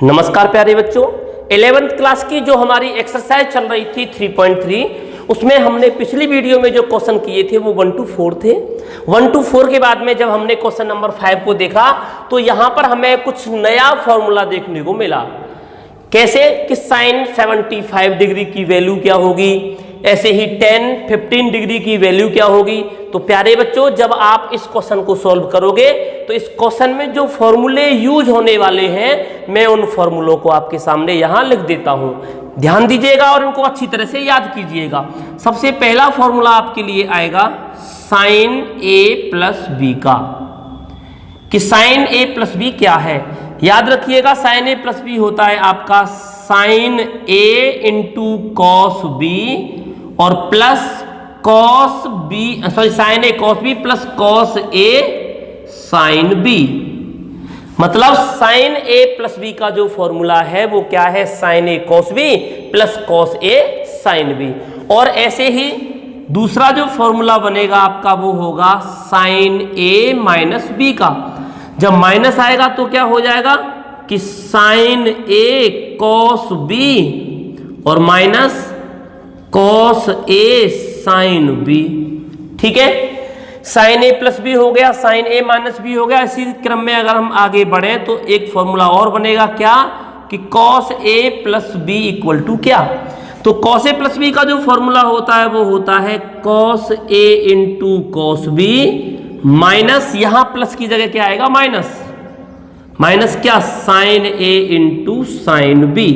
नमस्कार प्यारे बच्चों, 11th क्लास की जो हमारी एक्सरसाइज चल रही थी 3.3 उसमें हमने पिछली वीडियो में जो क्वेश्चन किए थे वो 1 to 4 थे। 1 to 4 के बाद में जब हमने क्वेश्चन नंबर 5 को देखा तो यहाँ पर हमें कुछ नया फॉर्मूला देखने को मिला। कैसे कि साइन 75 डिग्री की वैल्यू क्या होगी, ऐसे ही 15 डिग्री की वैल्यू क्या होगी। तो प्यारे बच्चों, जब आप इस क्वेश्चन को सॉल्व करोगे तो इस क्वेश्चन में जो फॉर्मूले यूज होने वाले हैं मैं उन फॉर्मूलों को आपके सामने यहाँ लिख देता हूँ। ध्यान दीजिएगा और इनको अच्छी तरह से याद कीजिएगा। सबसे पहला फॉर्मूला आपके लिए आएगा साइन ए प्लस बी का, कि साइन ए प्लस बी क्या है। याद रखिएगा, साइन ए प्लस बी होता है आपका sine A into cos B और plus cos B, sorry sine A cos B plus cos A sine B. मतलब साइन ए प्लस बी का जो फॉर्मूला है वो क्या है, sine A cos B plus cos A sine B. और ऐसे ही दूसरा जो फॉर्मूला बनेगा आपका वो होगा साइन ए माइनस बी का। जब माइनस आएगा तो क्या हो जाएगा कि साइन ए कॉस बी और minus cos A sine B. ठीक है, साइन ए प्लस बी हो गया, साइन ए माइनस बी हो गया। इसी क्रम में अगर हम आगे बढ़े तो एक फॉर्मूला और बनेगा क्या, कि cos A plus B equal to क्या। तो कॉस ए प्लस बी का जो फॉर्मूला होता है वो होता है cos A into cos B minus, यहां प्लस की जगह क्या आएगा, माइनस, माइनस क्या, sign A into sine B.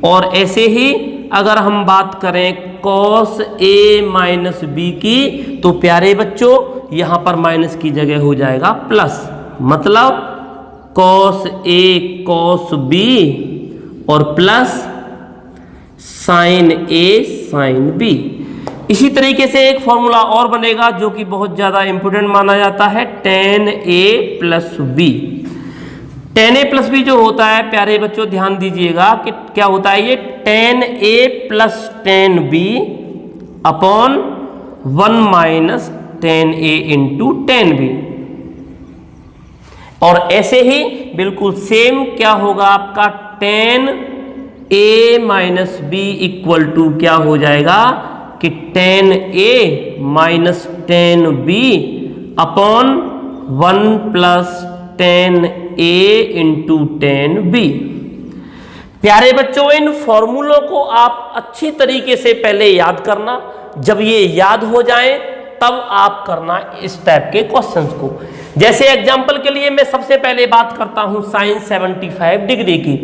और ऐसे ही अगर हम बात करें कॉस ए माइनस बी की तो प्यारे बच्चों यहां पर माइनस की जगह हो जाएगा प्लस, मतलब कॉस ए कॉस बी और प्लस साइन ए साइन बी। इसी तरीके से एक फॉर्मूला और बनेगा जो कि बहुत ज्यादा इंपॉर्टेंट माना जाता है, ten A plus B. Ten A plus B जो होता है प्यारे बच्चों ध्यान दीजिएगा कि क्या होता है, ये tan A plus tan B upon 1 minus tan A into tan B. और ऐसे ही बिल्कुल सेम क्या होगा आपका, tan A minus B equal to क्या हो जाएगा कि tan A minus tan B upon 1 plus tan A into tan B. प्यारे बच्चों, इन फॉर्मूलों को आप अच्छी तरीके से पहले याद करना। जब ये याद हो जाए तब आप करना इस टाइप के क्वेश्चंस को। जैसे एग्जांपल के लिए मैं सबसे पहले बात करता हूं साइन 75 डिग्री की।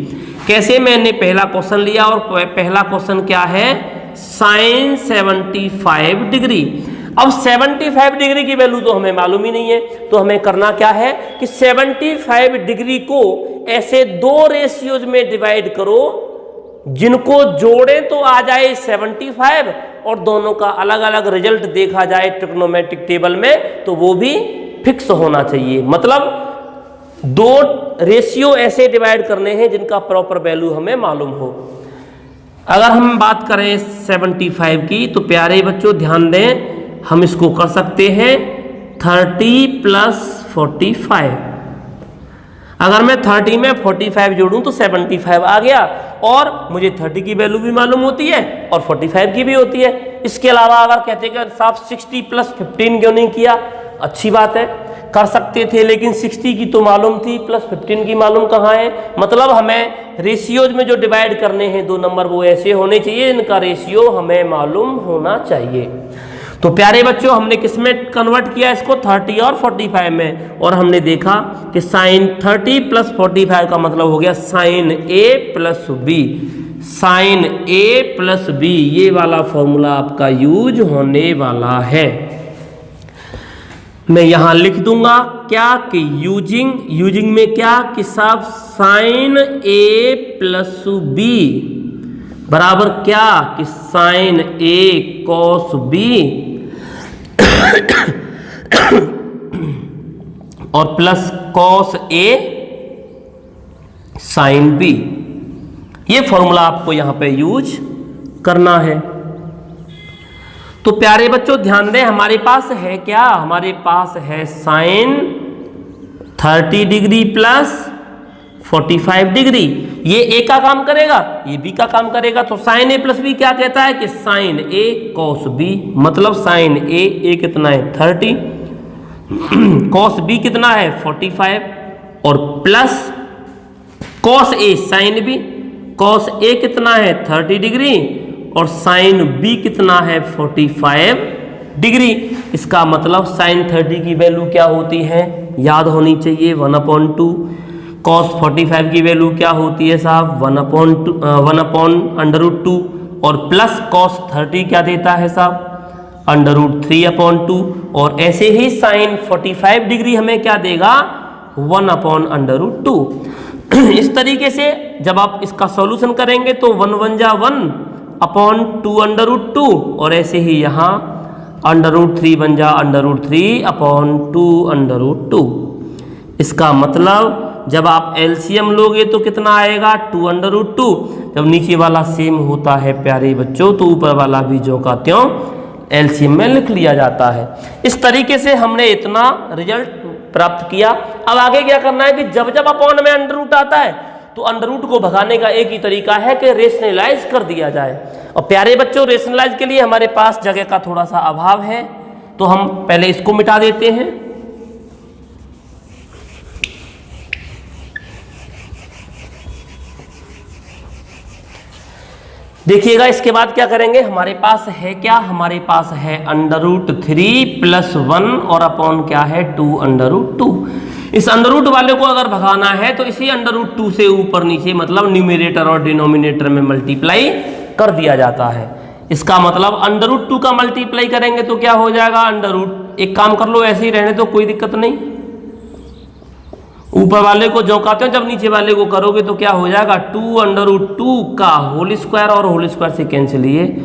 कैसे, मैंने पहला क्वेश्चन लिया और पहला क्वेश्चन क्या है, साइन 75 डिग्री। अब 75 डिग्री की वैल्यू तो हमें मालूम ही नहीं है, तो हमें करना क्या है कि 75 डिग्री को ऐसे दो रेशियोज में डिवाइड करो जिनको जोड़े तो आ जाए 75 और दोनों का अलग अलग रिजल्ट देखा जाए ट्रिग्नोमेट्रिक टेबल में तो वो भी फिक्स होना चाहिए। मतलब दो रेशियो ऐसे डिवाइड करने हैं जिनका प्रॉपर वैल्यू हमें मालूम हो। अगर हम बात करें 75 की तो प्यारे बच्चों ध्यान दें, हम इसको कर सकते हैं 30 प्लस 45। अगर मैं 30 में 45 जोड़ूं तो 75 आ गया और मुझे 30 की वैल्यू भी मालूम होती है और 45 की भी होती है। इसके अलावा अगर कहते हैं कि साहब 60 प्लस 15 क्यों नहीं किया, अच्छी बात है, कर सकते थे, लेकिन 60 की तो मालूम थी, प्लस 15 की मालूम कहाँ है। मतलब हमें रेशियोज में जो डिवाइड करने हैं दो नंबर वो ऐसे होने चाहिए इनका रेशियो हमें मालूम होना चाहिए। तो प्यारे बच्चों हमने किस में कन्वर्ट किया इसको, 30 और 45 में, और हमने देखा कि साइन 30 प्लस 45 का मतलब हो गया sign A plus B. Sign A plus B ये वाला फॉर्मूला आपका यूज होने वाला है। मैं यहां लिख दूंगा क्या कि यूजिंग में क्या कि साहब साइन ए प्लस बी बराबर क्या कि साइन ए कॉस बी और plus cos A sine B. ये फॉर्मूला आपको यहां पे यूज करना है। तो प्यारे बच्चों ध्यान दें, हमारे पास है क्या, हमारे पास है साइन 30 डिग्री प्लस 45 डिग्री। ये ए का काम करेगा, ये बी का काम करेगा। तो साइन ए प्लस बी क्या कहता है कि साइन ए कॉस बी, मतलब साइन ए कितना है 30, कॉस बी कितना है 45, और plus cos A sine B, cos A कितना है 30 डिग्री और साइन बी कितना है 45 डिग्री। इसका मतलब साइन 30 की वैल्यू क्या होती है, याद होनी चाहिए 1/2। कॉस 45 की वैल्यू क्या होती है साहब 1/√2, और प्लस कॉस 30 क्या देता है साहब √3/2, और ऐसे ही साइन 45 डिग्री हमें क्या देगा 1/√2। इस तरीके से जब आप इसका सॉल्यूशन करेंगे तो 1 1 जा 1/2√2, और ऐसे ही यहाँ √3 बन जा √3/2√2। इसका मतलब जब आप एलसीएम लोगे तो कितना आएगा 2/√2। जब नीचे वाला सेम होता है प्यारे बच्चों तो ऊपर वाला भी जो का त्यों एलसीएम में लिख लिया जाता है। इस तरीके से हमने इतना रिजल्ट प्राप्त किया। अब आगे क्या करना है कि जब जब अपॉन में अंडर आता है तो अंडर को भगाने का एक ही तरीका है कि रेशनलाइज कर दिया जाए। और प्यारे बच्चों रेशनलाइज के लिए हमारे पास जगह का थोड़ा सा अभाव है, तो हम पहले इसको मिटा देते हैं। देखिएगा इसके बाद क्या करेंगे, हमारे पास है क्या, हमारे पास है √3 + 1 और अपॉन क्या है 2/√2। इस अंडर वाले को अगर भगाना है तो इसी √2 से ऊपर नीचे मतलब न्यूमरेटर और डिनोमिनेटर में मल्टीप्लाई कर दिया जाता है। इसका मतलब √2 का मल्टीप्लाई करेंगे तो क्या हो जाएगा एक काम कर लो ऐसे ही रहने तो कोई दिक्कत नहीं, ऊपर वाले को जो कहते हो जब नीचे वाले को करोगे तो क्या हो जाएगा 2/2 का होल स्क्वायर, और होल स्क्वायर से कैंसिल, ये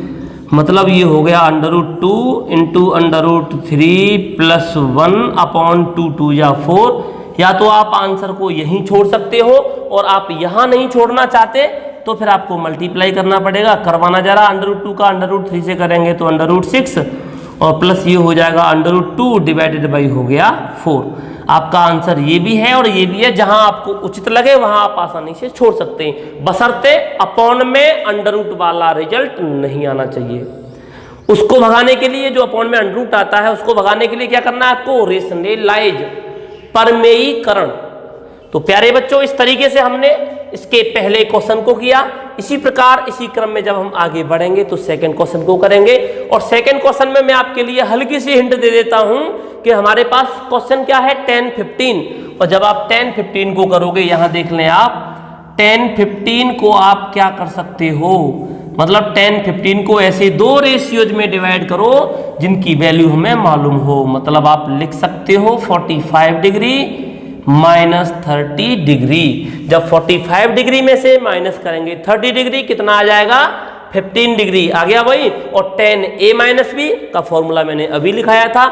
मतलब ये हो गया √2 × √3 + 1/2 2 या 4। या तो आप आंसर को यहीं छोड़ सकते हो, और आप यहां नहीं छोड़ना चाहते तो फिर आपको मल्टीप्लाई करना पड़ेगा। करवाना जरा √2 का √3 से करेंगे तो √6, और प्लस ये हो जाएगा √2 डिवाइडेड बाई हो गया 4। आपका आंसर ये भी है और ये भी है, जहां आपको उचित लगे वहां आप आसानी से छोड़ सकते हैं, बशर्ते अपॉन में √, वाला रिजल्ट नहीं आना चाहिए। उसको भगाने के लिए जो अपॉन में √, आता है उसको भगाने के लिए क्या करना है आपको, रेशनलाइज, परमेयीकरण। तो प्यारे बच्चों इस तरीके से हमने इसके पहले क्वेश्चन को किया। इसी प्रकार इसी क्रम में जब हम आगे बढ़ेंगे तो सेकंड क्वेश्चन को करेंगे। और सेकंड क्वेश्चन में मैं आपके लिए हल्की सी हिंट दे देता हूं कि हमारे पास क्वेश्चन क्या है 10 15, और जब आप 10 15 को करोगे, यहां देख लें आप 10 15 को आप क्या कर सकते हो, मतलब 10 15 को ऐसे दो रेशियोज में डिवाइड करो जिनकी वैल्यू हमें मालूम हो। मतलब आप लिख सकते हो 45 डिग्री -30 डिग्री। जब 45 डिग्री में से माइनस करेंगे 30 डिग्री कितना आ जाएगा 15 डिग्री आ गया वही। और 10a - b का फॉर्मूला मैंने अभी लिखाया था,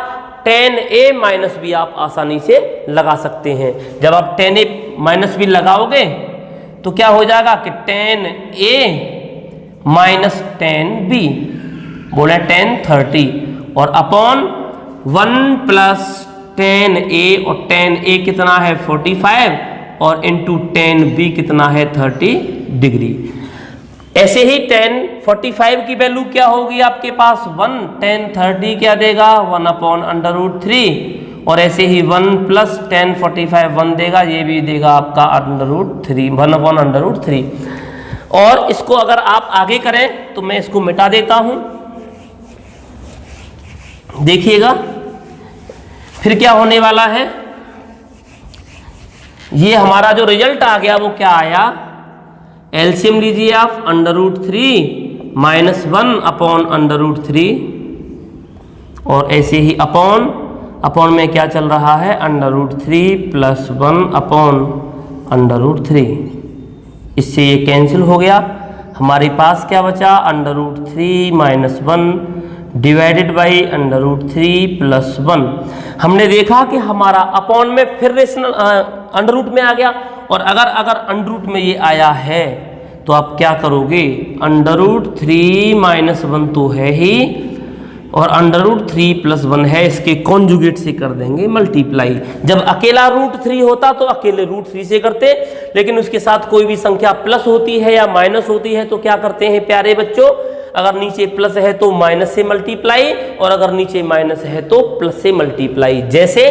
10a - b आप आसानी से लगा सकते हैं। जब आप 10a - b लगाओगे तो क्या हो जाएगा कि 10a - 10b बोले 1030, और अपॉन 1 + 10a, और 10a कितना है 45, और इंटू 10b कितना है 30 डिग्री। ऐसे ही 1045 की वैल्यू क्या होगी आपके पास 1, 1030 क्या देगा 1/√3, और ऐसे ही 1 + 1045 1 देगा, ये भी देगा आपका √3 1/√3। और इसको अगर आप आगे करें तो मैं इसको मिटा देता हूं, देखिएगा फिर क्या होने वाला है। ये हमारा जो रिजल्ट आ गया वो क्या आया, एलसीएम लीजिए आप √3 - 1/√3, और ऐसे ही अपॉन में क्या चल रहा है √3 + 1/√3। इससे ये कैंसिल हो गया, हमारे पास क्या बचा √3 - 1 डिवाइडेड बाई √3 + 1। हमने देखा कि हमारा अपॉन में फिर रेशनल √ में आ गया, और अगर √ में ये आया है तो आप क्या करोगे √3 - 1 तो है ही, और अंडर रूट 3 प्लस 1 है, इसके कॉन्जुगेट से कर देंगे मल्टीप्लाई। जब अकेला रूट 3 होता तो अकेले रूट 3 से करते, लेकिन उसके साथ कोई भी संख्या प्लस होती है या माइनस होती है तो क्या करते हैं प्यारे बच्चों, अगर नीचे प्लस है तो माइनस से मल्टीप्लाई, और अगर नीचे माइनस है तो प्लस से मल्टीप्लाई। जैसे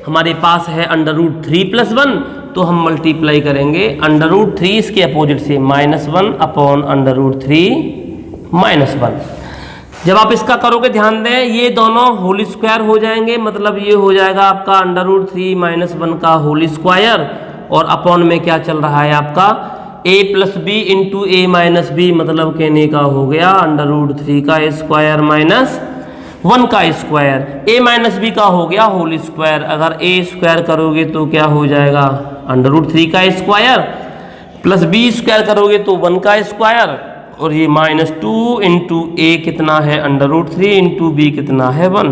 हमारे पास है अंडर रूट 3 प्लस 1, तो हम मल्टीप्लाई करेंगे अंडर रूट 3 इसके अपोजिट से -1 अपॉन अंडर रूट 3 -1। जब आप इसका करोगे ध्यान दें, ये दोनों होल स्क्वायर हो जाएंगे, मतलब ये हो जाएगा आपका अंडर रूट 3 -1 का होल स्क्वायर, और अपॉन में क्या चल रहा है आपका a plus B into A minus B, मतलब कहने का हो गया अंडर रूट 3 का स्क्वायर -1 का स्क्वायर, a माइनस बी का हो गया होल स्क्वायर। अगर a स्क्वायर करोगे तो क्या हो जाएगा अंडर रूट 3 का स्क्वायर, प्लस b स्क्वायर करोगे तो 1 का स्क्वायर, और ये -2 इंटू ए कितना है अंडर रूट 3 इंटू बी कितना है 1,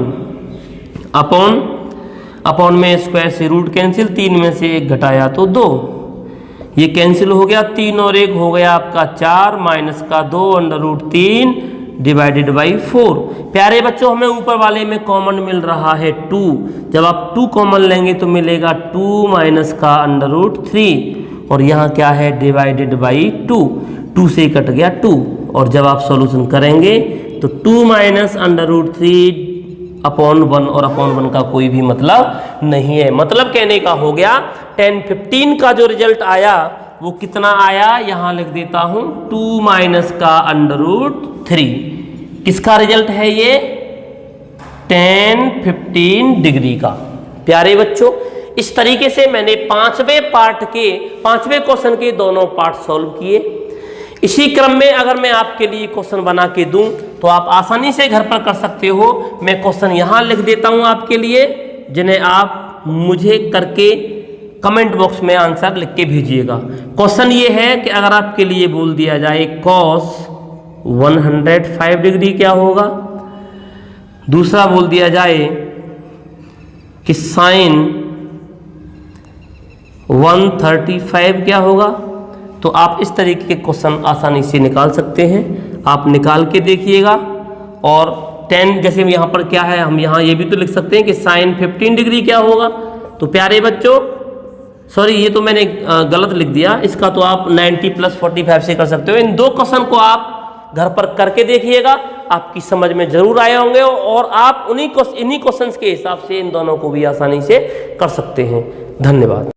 अपॉन में स्क्वायर से रूट कैंसिल, 3 में से 1 घटाया तो 2, ये कैंसिल हो गया, 3 और 1 हो गया आपका 4, माइनस का 2 अंडर रूट 3 डिवाइडेड बाई 4। प्यारे बच्चों हमें ऊपर वाले में कॉमन मिल रहा है 2, जब आप 2 कॉमन लेंगे तो मिलेगा 2 माइनस का अंडर रूट 3, और यहाँ क्या है डिवाइडेड बाई 2 से कट गया 2, और जब आप सॉल्यूशन करेंगे तो 2 माइनस अंडर रूट 3 अपॉन 1, और अपॉन 1 का कोई भी मतलब नहीं है। मतलब कहने का हो गया 10-15 का जो रिजल्ट आया वो कितना आया, यहां लिख देता हूं 2 माइनस का अंडर रूट 3। किसका रिजल्ट है ये 10-15 डिग्री का। प्यारे बच्चों इस तरीके से मैंने 5वें क्वेश्चन के दोनों पार्ट सॉल्व किए। इसी क्रम में अगर मैं आपके लिए क्वेश्चन बना के दूं तो आप आसानी से घर पर कर सकते हो। मैं क्वेश्चन यहां लिख देता हूं आपके लिए, जिन्हें आप मुझे करके कमेंट बॉक्स में आंसर लिख के भेजिएगा। क्वेश्चन ये है कि अगर आपके लिए बोल दिया जाए cos 105 डिग्री क्या होगा, दूसरा बोल दिया जाए कि sin 135 क्या होगा, तो आप इस तरीके के क्वेश्चन आसानी से निकाल सकते हैं। आप निकाल के देखिएगा। और 10 जैसे यहाँ पर क्या है, हम यहाँ ये भी तो लिख सकते हैं कि sin 15 डिग्री क्या होगा। तो प्यारे बच्चों सॉरी ये तो मैंने गलत लिख दिया, इसका तो आप 90 + 45 से कर सकते हो। इन 2 क्वेश्चन को आप घर पर करके देखिएगा, आपकी समझ में जरूर आए होंगे, और आप इन्हीं क्वेश्चंस के हिसाब से इन दोनों को भी आसानी से कर सकते हैं। धन्यवाद।